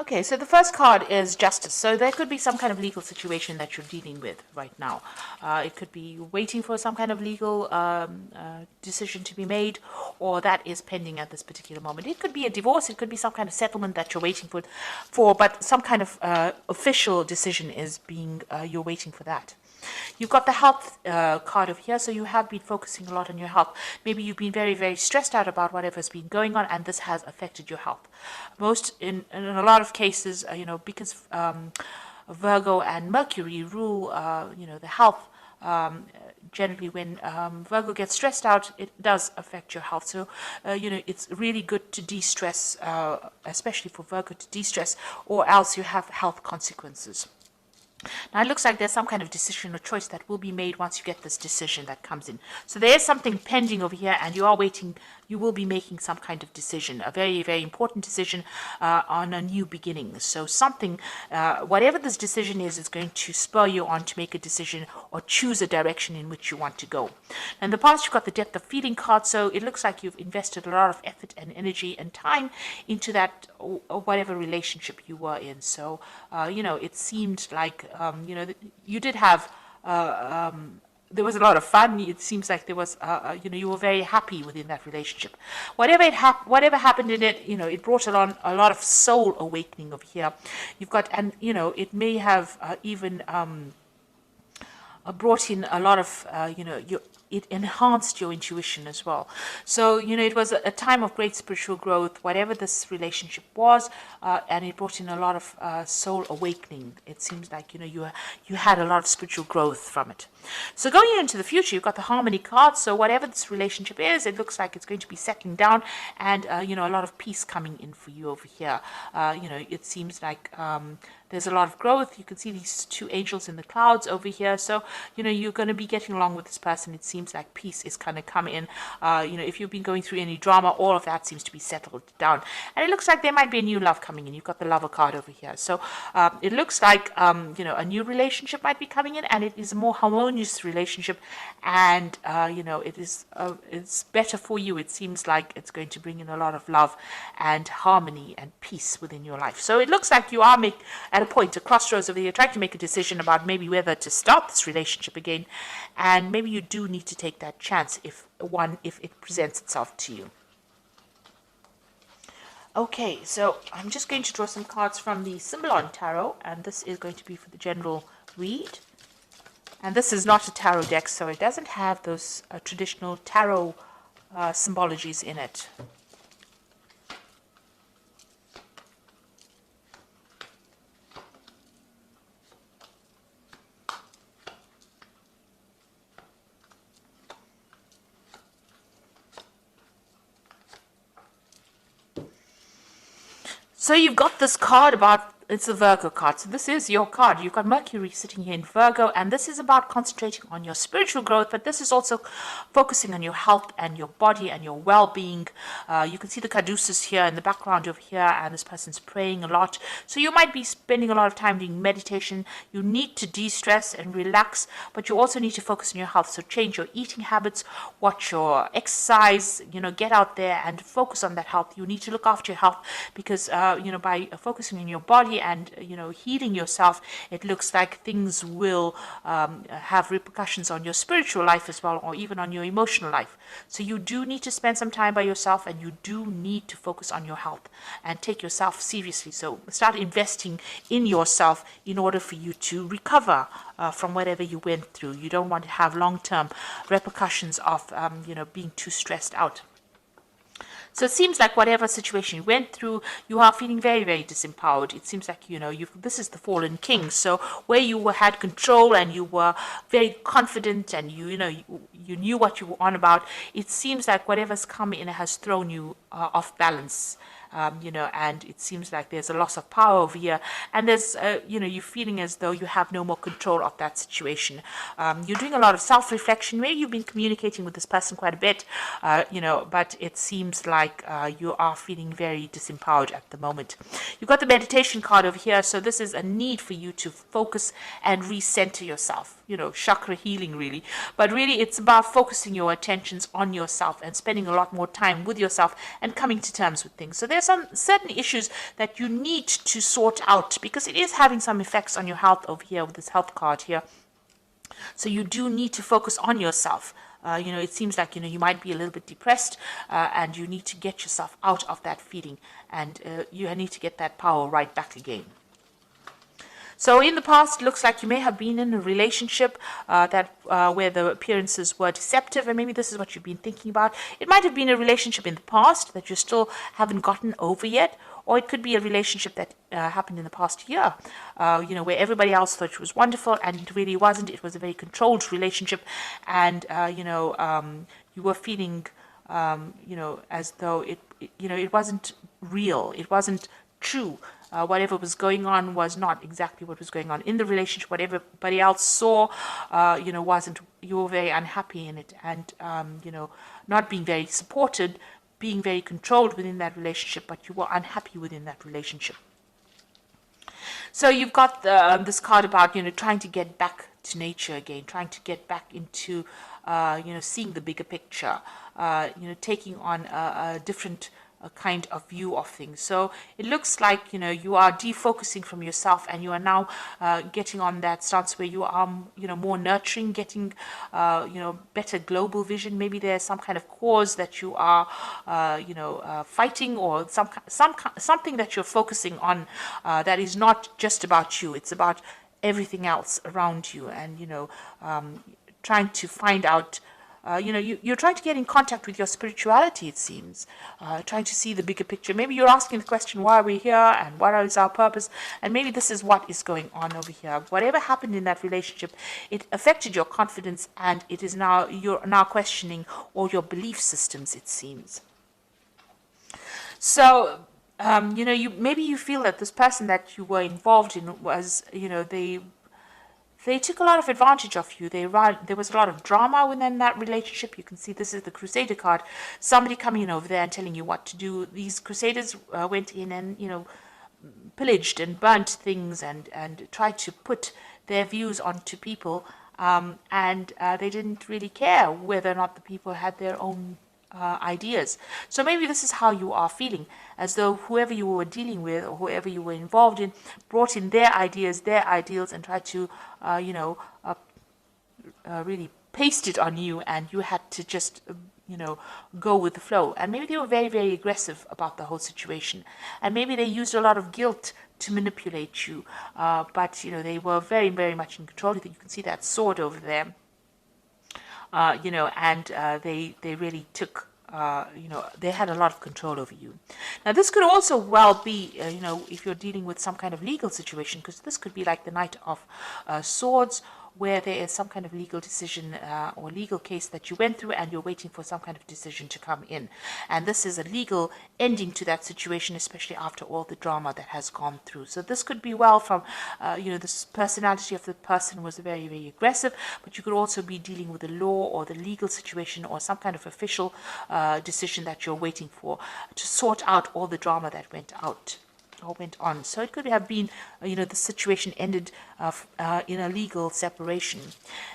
Okay, so the first card is justice. So there could be some kind of legal situation that you're dealing with right now. It could be waiting for some kind of legal decision to be made, or that is pending at this particular moment. It could be a divorce. It could be some kind of settlement that you're waiting for, but some kind of official decision is being, you're waiting for that. You've got the health card over here, so you have been focusing a lot on your health. Maybe you've been very, very stressed out about whatever's been going on, and this has affected your health. In a lot of cases, because Virgo and Mercury rule, the health. Generally, when Virgo gets stressed out, it does affect your health. So, it's really good to de-stress, especially for Virgo to de-stress, or else you have health consequences. Now, it looks like there's some kind of decision or choice that will be made once you get this decision that comes in. So there is something pending over here, and you are waiting. You will be making some kind of decision, a very, very important decision on a new beginning. So something, whatever this decision is going to spur you on to make a decision or choose a direction in which you want to go. In the past, you've got the depth of feeling card, so it looks like you've invested a lot of effort and energy and time into that, or whatever relationship you were in. So, it seemed like, you did have, there was a lot of fun. It seems like there was, you were very happy within that relationship. Whatever happened in it, it brought along a lot of soul awakening over here. You've got, and it may have even brought in a lot of, it enhanced your intuition as well. So, it was a time of great spiritual growth, whatever this relationship was, and it brought in a lot of soul awakening. It seems like, you had a lot of spiritual growth from it. So going into the future, you've got the harmony card. So whatever this relationship is, it looks like it's going to be settling down, and, a lot of peace coming in for you over here. It seems like there's a lot of growth. You can see these two angels in the clouds over here. So, you're going to be getting along with this person. It seems like peace is going to come in. If you've been going through any drama, all of that seems to be settled down. And it looks like there might be a new love coming in. You've got the lover card over here. So, it looks like, a new relationship might be coming in, and it is a more harmonious relationship. And, it's better for you. It seems like it's going to bring in a lot of love and harmony and peace within your life. So it looks like you are at a point, a crossroads over here, trying to make a decision about maybe whether to start this relationship again, and maybe you do need to take that chance if it presents itself to you. Okay, so I'm just going to draw some cards from the Symbolon Tarot, and this is going to be for the general read. And this is not a tarot deck, so it doesn't have those traditional tarot symbologies in it. So you've got this card about, it's a Virgo card. So this is your card. You've got Mercury sitting here in Virgo, and this is about concentrating on your spiritual growth, but this is also focusing on your health and your body and your well-being. You can see the caduceus here in the background over here, and this person's praying a lot. So you might be spending a lot of time doing meditation. You need to de-stress and relax, but you also need to focus on your health. So change your eating habits, watch your exercise, get out there and focus on that health. You need to look after your health because, by focusing on your body and healing yourself, it looks like things will have repercussions on your spiritual life as well, or even on your emotional life. So you do need to spend some time by yourself, and you do need to focus on your health and take yourself seriously. So start investing in yourself in order for you to recover from whatever you went through. You don't want to have long-term repercussions of being too stressed out. So it seems like whatever situation you went through, you are feeling very, very disempowered. It seems like, this is the fallen king. So where you had control and you were very confident and you knew what you were on about, it seems like whatever's come in has thrown you off balance. And it seems like there's a loss of power over here, and there's, you're feeling as though you have no more control of that situation. You're doing a lot of self-reflection. Maybe you've been communicating with this person quite a bit, but it seems like you are feeling very disempowered at the moment. You've got the meditation card over here, so this is a need for you to focus and recenter yourself. Chakra healing really, but really it's about focusing your attentions on yourself and spending a lot more time with yourself and coming to terms with things. So there's there's some certain issues that you need to sort out, because it is having some effects on your health over here with this health card here. So you do need to focus on yourself. It seems like, you might be a little bit depressed, and you need to get yourself out of that feeling, and you need to get that power right back again. So in the past, it looks like you may have been in a relationship where the appearances were deceptive, and maybe this is what you've been thinking about. It might have been a relationship in the past that you still haven't gotten over yet, or it could be a relationship that happened in the past year, where everybody else thought it was wonderful, and it really wasn't. It was a very controlled relationship, and you were feeling, as though it wasn't real. It wasn't true. Whatever was going on was not exactly what was going on in the relationship. What everybody else saw, wasn't. You were very unhappy in it, and not being very supported, being very controlled within that relationship, but you were unhappy within that relationship. So you've got this card about trying to get back to nature again, trying to get back into seeing the bigger picture, taking on a different kind of view of things. So it looks like you are defocusing from yourself, and you are now getting on that stance where you are more nurturing, getting better global vision. Maybe there's some kind of cause that you are fighting, or something that you're focusing on that is not just about you. It's about everything else around you, and trying to find out. You're trying to get in contact with your spirituality, it seems, trying to see the bigger picture. Maybe you're asking the question, why are we here, and what is our purpose? And maybe this is what is going on over here. Whatever happened in that relationship, it affected your confidence, and you're now questioning all your belief systems, it seems. So, maybe you feel that this person that you were involved in was, they took a lot of advantage of you. There was a lot of drama within that relationship. You can see this is the Crusader card. Somebody coming in over there and telling you what to do. These Crusaders went in and, pillaged and burnt things and tried to put their views onto people. And they didn't really care whether or not the people had their own ideas. So maybe this is how you are feeling, as though whoever you were dealing with or whoever you were involved in brought in their ideas, their ideals, and tried to, really paste it on you, and you had to just, go with the flow. And maybe they were very, very aggressive about the whole situation, and maybe they used a lot of guilt to manipulate you, but they were very, very much in control. You can see that sword over there. And they really took, they had a lot of control over you. Now, this could also well be, if you're dealing with some kind of legal situation, because this could be like the Knight of Swords, where there is some kind of legal decision or legal case that you went through, and you're waiting for some kind of decision to come in. And this is a legal ending to that situation, especially after all the drama that has gone through. So this could be well from, this personality of the person was very, very aggressive, but you could also be dealing with the law or the legal situation or some kind of official decision that you're waiting for to sort out all the drama that went on. So it could have been, the situation ended in a legal separation,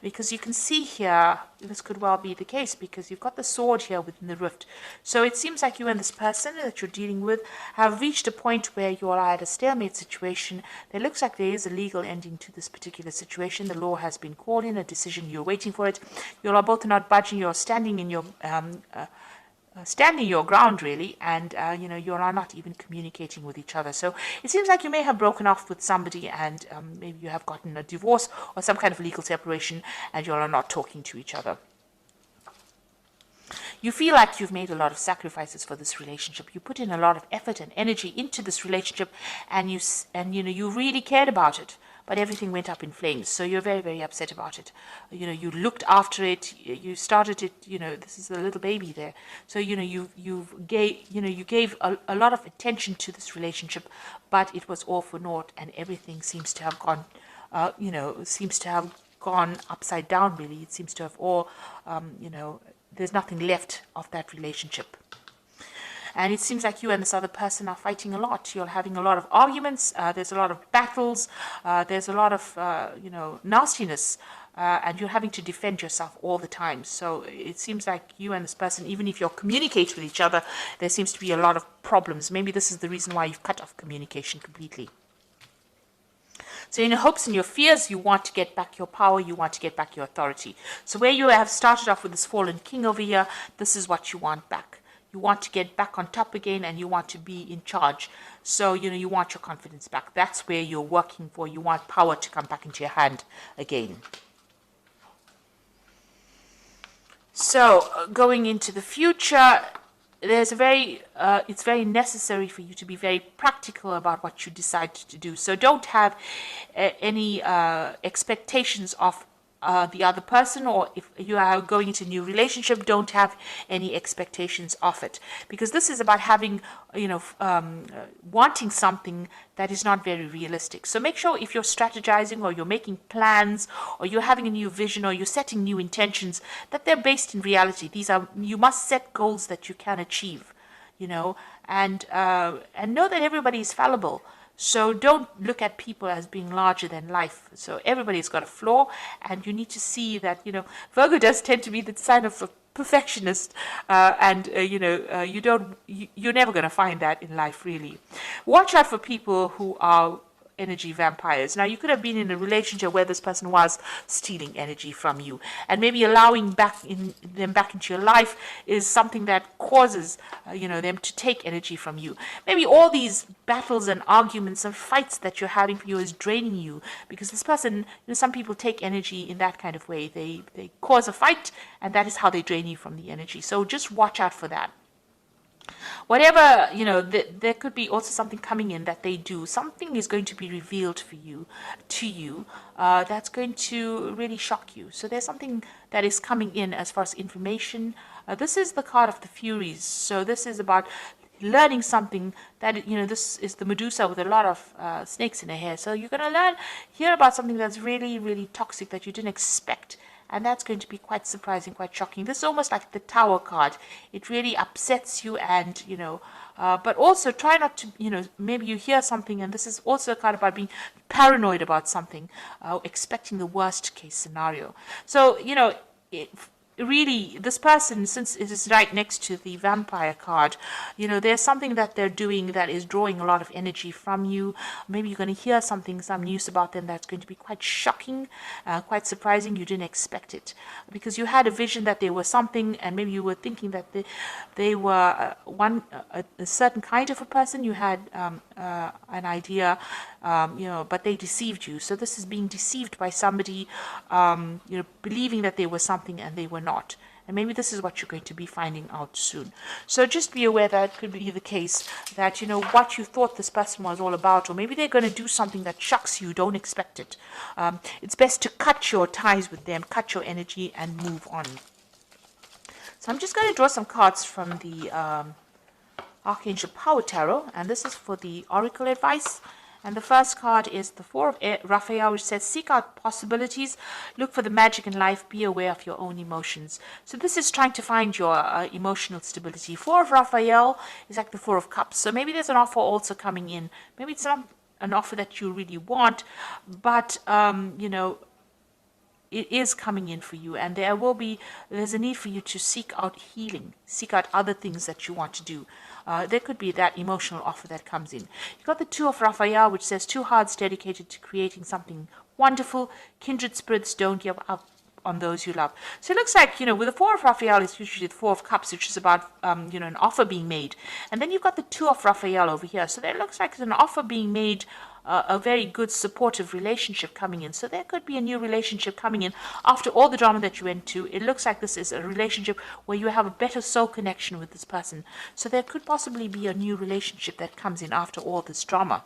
because you can see here, this could well be the case, because you've got the sword here within the rift. So it seems like you and this person that you're dealing with have reached a point where you are at a stalemate situation. There looks like there is a legal ending to this particular situation. The law has been called in, a decision, you're waiting for it. You are both not budging, you're standing in your standing your ground, really, and you are not even communicating with each other. So it seems like you may have broken off with somebody, and maybe you have gotten a divorce or some kind of legal separation, and you are not talking to each other. You feel like you've made a lot of sacrifices for this relationship. You put in a lot of effort and energy into this relationship, and you really cared about it. But everything went up in flames, so you're very, very upset about it. You looked after it, you started it. This is a little baby there. So you gave a lot of attention to this relationship, but it was all for naught, and everything seems to have gone, upside down. Really, it seems to have all, there's nothing left of that relationship. And it seems like you and this other person are fighting a lot. You're having a lot of arguments. There's a lot of battles. There's a lot of, nastiness and you're having to defend yourself all the time. So it seems like you and this person, even if you're communicating with each other, there seems to be a lot of problems. Maybe this is the reason why you've cut off communication completely. So in your hopes and your fears, you want to get back your power, you want to get back your authority. So where you have started off with this fallen king over here, this is what you want back. You want to get back on top again, and you want to be in charge. So, you want your confidence back. That's where you're working for. You want power to come back into your hand again. So, going into the future, it's very necessary for you to be very practical about what you decide to do. So don't have any expectations of the other person, or if you are going into a new relationship, don't have any expectations of it, because this is about having, wanting something that is not very realistic. So make sure if you're strategizing, or you're making plans, or you're having a new vision, or you're setting new intentions, that they're based in reality. You must set goals that you can achieve, and know that everybody is fallible. So don't look at people as being larger than life. So everybody's got a flaw, and you need to see that, Virgo does tend to be the sign of a perfectionist, you're never going to find that in life, really. Watch out for people who are energy vampires. Now, you could have been in a relationship where this person was stealing energy from you, and maybe allowing them back into your life is something that causes them to take energy from you. Maybe all these battles and arguments and fights that you're having for you is draining you, because this person, some people take energy in that kind of way. They cause a fight, and that is how they drain you from the energy. So just watch out for that. Whatever, there could be also something coming in that they do. Something is going to be revealed to you, that's going to really shock you. So there's something that is coming in as far as information. This is the card of the Furies. So this is about learning something that, this is the Medusa with a lot of snakes in her hair. So you're going to hear about something that's really, really toxic that you didn't expect. And that's going to be quite surprising, quite shocking. This is almost like the Tower card. It really upsets you, and, but also try not to, maybe you hear something, and this is also a card about being paranoid about something, expecting the worst case scenario. So, really, this person, since it is right next to the vampire card, there's something that they're doing that is drawing a lot of energy from you. Maybe you're going to hear some news about them that's going to be quite shocking, quite surprising. You didn't expect it, because you had a vision that they were something, and maybe you were thinking that they were a certain kind of a person. You had an idea, but they deceived you. So this is being deceived by somebody, believing that they were something and they were not. And maybe this is what you're going to be finding out soon. So just be aware that it could be the case that, what you thought this person was all about, or maybe they're going to do something that shocks you, don't expect it. It's best to cut your ties with them, cut your energy, and move on. So I'm just going to draw some cards from the Archangel Power Tarot, and this is for the Oracle advice. And the first card is the Four of Raphael, which says, seek out possibilities, look for the magic in life, be aware of your own emotions. So this is trying to find your emotional stability. Four of Raphael is like the Four of Cups. So maybe there's an offer also coming in. Maybe it's not an offer that you really want, but, it is coming in for you, and there's a need for you to seek out healing, seek out other things that you want to do. There could be that emotional offer that comes in. You've got the Two of Raphael, which says, two hearts dedicated to creating something wonderful. Kindred spirits, don't give up on those you love. So it looks like, with the Four of Raphael, it's usually the Four of Cups, which is about, an offer being made. And then you've got the Two of Raphael over here. So there looks like an offer being made, a very good supportive relationship coming in. So there could be a new relationship coming in after all the drama that you went to. It looks like this is a relationship where you have a better soul connection with this person. So there could possibly be a new relationship that comes in after all this drama.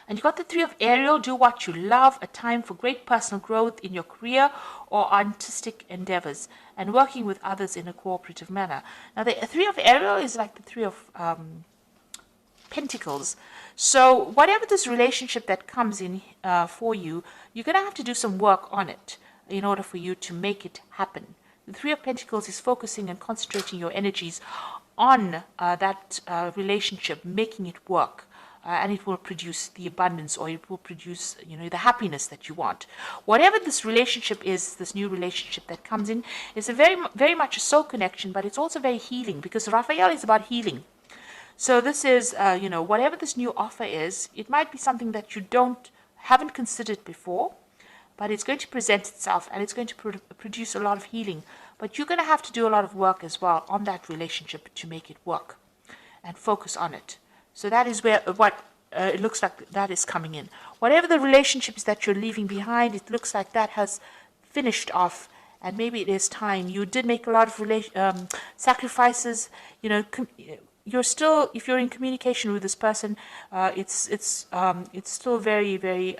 And you got the Three of Ariel, do what you love, a time for great personal growth in your career or artistic endeavors, and working with others in a cooperative manner. Now the Three of Ariel is like the Three of Pentacles. So whatever this relationship that comes in for you, you're going to have to do some work on it in order for you to make it happen. The Three of Pentacles is focusing and concentrating your energies on that relationship, making it work. and it will produce the abundance, or it will produce, the happiness that you want. Whatever this relationship is, this new relationship that comes in, is a very much a soul connection, but it's also very healing, because Raphael is about healing. So this is, whatever this new offer is, it might be something that you haven't considered before, but it's going to present itself, and it's going to produce a lot of healing. But you're going to have to do a lot of work as well on that relationship to make it work, and focus on it. So that is what it looks like that is coming in. Whatever the relationships that you're leaving behind, it looks like that has finished off, and maybe it is time. You did make a lot of sacrifices. You're still, if you're in communication with this person, it's still very, very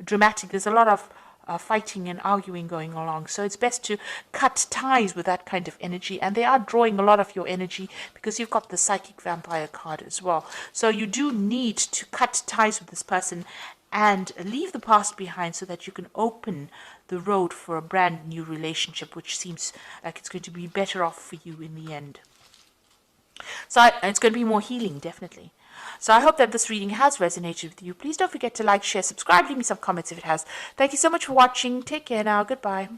dramatic. There's a lot of fighting and arguing going along. So it's best to cut ties with that kind of energy. And they are drawing a lot of your energy, because you've got the psychic vampire card as well. So you do need to cut ties with this person and leave the past behind, so that you can open the road for a brand new relationship, which seems like it's going to be better off for you in the end. So it's going to be more healing, definitely. So I hope that this reading has resonated with you. Please don't forget to like, share, subscribe, leave me some comments if it has. Thank you so much for watching. Take care now. Goodbye.